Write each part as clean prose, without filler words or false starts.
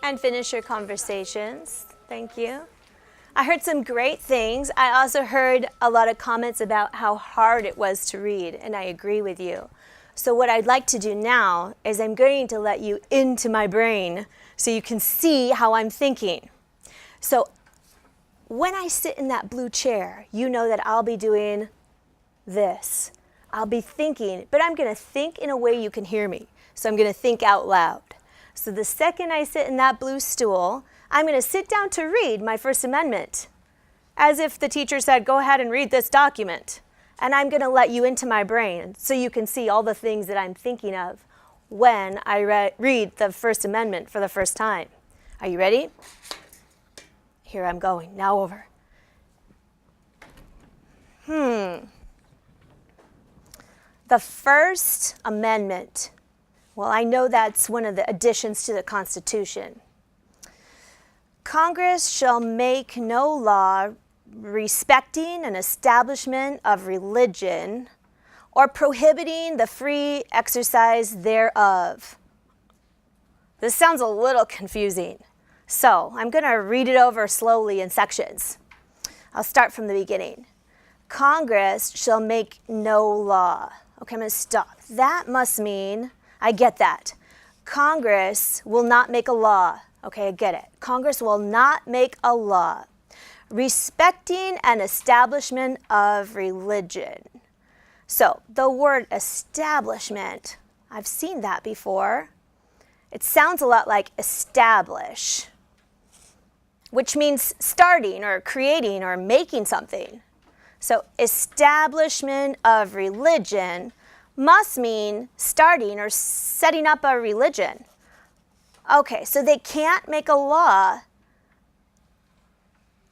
and finish your conversations. Thank you. I heard some great things. I also heard a lot of comments about how hard it was to read, and I agree with you. So what I'd like to do now is I'm going to let you into my brain so you can see how I'm thinking. So when I sit in that blue chair, you know that I'll be doing this. I'll be thinking, but I'm going to think in a way you can hear me. So I'm going to think out loud. So the second I sit in that blue stool, I'm going to sit down to read my First Amendment, as if the teacher said, go ahead and read this document. And I'm going to let you into my brain so you can see all the things that I'm thinking of when I read the First Amendment for the first time. Are you ready? Here I'm going, now over. The First Amendment. Well, I know that's one of the additions to the Constitution. Congress shall make no law respecting an establishment of religion or prohibiting the free exercise thereof. This sounds a little confusing, so I'm going to read it over slowly in sections. I'll start from the beginning. Congress shall make no law. Okay, I'm going to stop. That must mean, I get that. Congress will not make a law. Okay, I get it. Congress will not make a law respecting an establishment of religion. So the word establishment, I've seen that before. It sounds a lot like establish, which means starting or creating or making something. So establishment of religion must mean starting or setting up a religion. Okay, so they can't make a law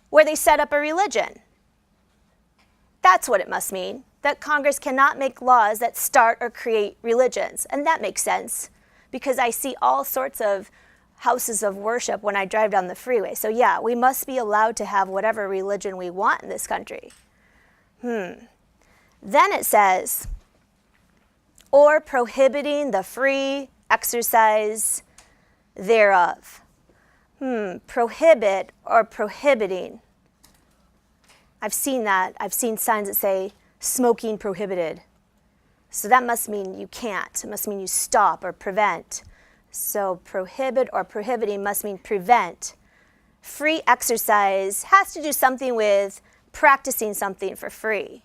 where they set up a religion. That's what it must mean, that Congress cannot make laws that start or create religions. And that makes sense because I see all sorts of houses of worship when I drive down the freeway. So yeah, we must be allowed to have whatever religion we want in this country. Then it says, or prohibiting the free exercise thereof. Prohibit or prohibiting. I've seen that. I've seen signs that say smoking prohibited. So that must mean you can't. It must mean you stop or prevent. So prohibit or prohibiting must mean prevent. Free exercise has to do something with practicing something for free.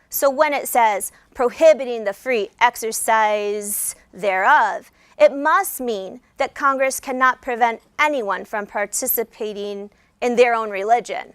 So when it says prohibiting the free exercise thereof, it must mean that Congress cannot prevent anyone from participating in their own religion.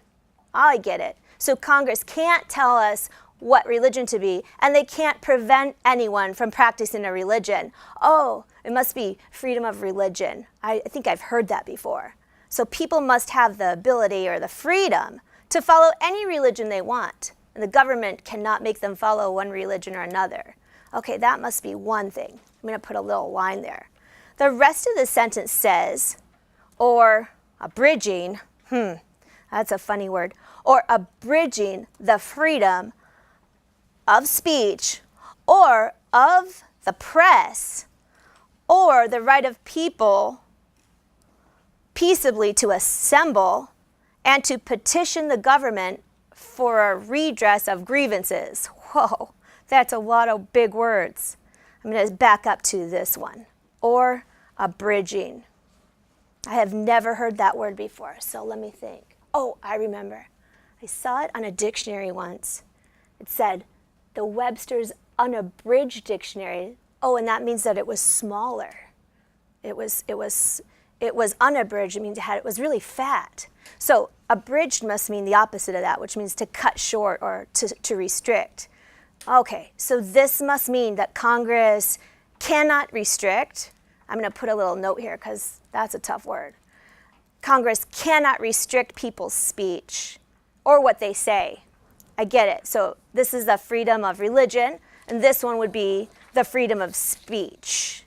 I get it. So Congress can't tell us what religion to be, and they can't prevent anyone from practicing a religion. Oh, it must be freedom of religion. I think I've heard that before. So people must have the ability or the freedom to follow any religion they want, and the government cannot make them follow one religion or another. Okay, that must be one thing. I'm going to put a little line there. The rest of the sentence says, or abridging, that's a funny word, or abridging the freedom of speech or of the press or the right of people peaceably to assemble and to petition the government for a redress of grievances. Whoa, that's a lot of big words. I'm going to back up to this one. Or abridging. I have never heard that word before, so let me think. Oh, I remember. I saw it on a dictionary once. It said, the Webster's Unabridged Dictionary. Oh, and that means that it was smaller. It was unabridged. It means it was really fat. So abridged must mean the opposite of that, which means to cut short or to restrict. Okay, so this must mean that Congress cannot restrict. I'm going to put a little note here because that's a tough word. Congress cannot restrict people's speech or what they say. I get it. So this is the freedom of religion, and this one would be the freedom of speech.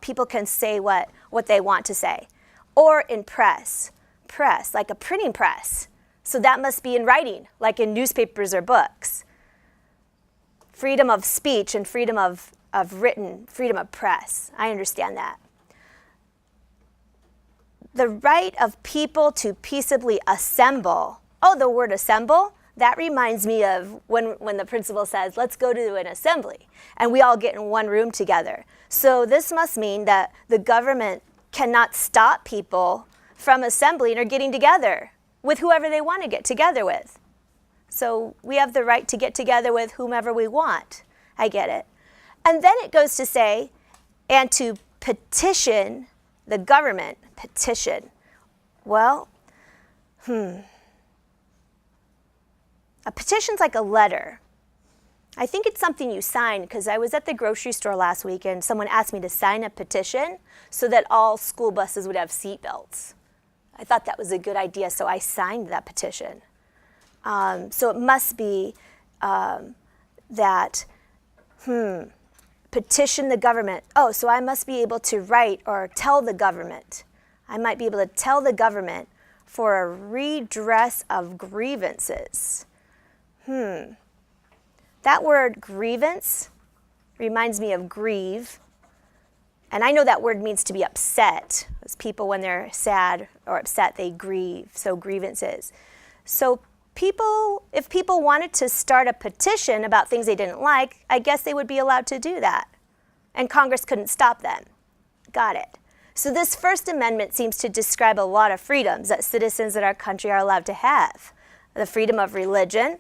People can say what they want to say. Or in press, like a printing press. So that must be in writing, like in newspapers or books. Freedom of speech and freedom of freedom of press. I understand that. the right of people to peaceably assemble. Oh, the word assemble? That reminds me of when the principal says, let's go to an assembly, and we all get in one room together. So this must mean that the government cannot stop people from assembling or getting together with whoever they want to get together with. So we have the right to get together with whomever we want. I get it. And then it goes to say, and to petition the government. Petition. Well, a petition's like a letter. I think it's something you sign, because I was at the grocery store last week and someone asked me to sign a petition so that all school buses would have seat belts. I thought that was a good idea, so I signed that petition. So it must be that, petition the government. Oh, so I must be able to write or tell the government. I might be able to tell the government for a redress of grievances. That word grievance reminds me of grieve. And I know that word means to be upset. It's people, when they're sad or upset, they grieve. So grievances. So if people wanted to start a petition about things they didn't like, I guess they would be allowed to do that. And Congress couldn't stop them. Got it. So this First Amendment seems to describe a lot of freedoms that citizens in our country are allowed to have. The freedom of religion,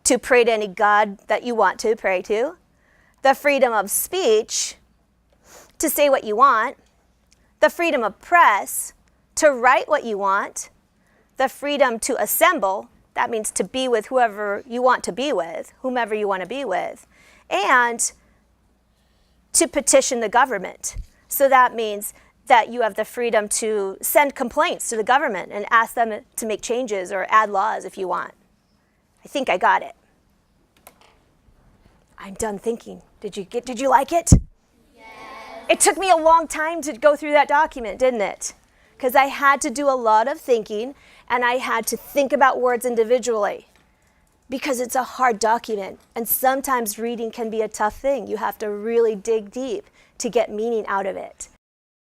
to pray to any God that you want to pray to. The freedom of speech, to say what you want. The freedom of press, to write what you want. The freedom to assemble, that means to be with whoever you want to be with, whomever you want to be with. And to petition the government. So that means that you have the freedom to send complaints to the government and ask them to make changes or add laws if you want. I think I got it. I'm done thinking. Did you like it? Yes. It took me a long time to go through that document, didn't it? Because I had to do a lot of thinking, and I had to think about words individually. Because it's a hard document, and sometimes reading can be a tough thing. You have to really dig deep to get meaning out of it.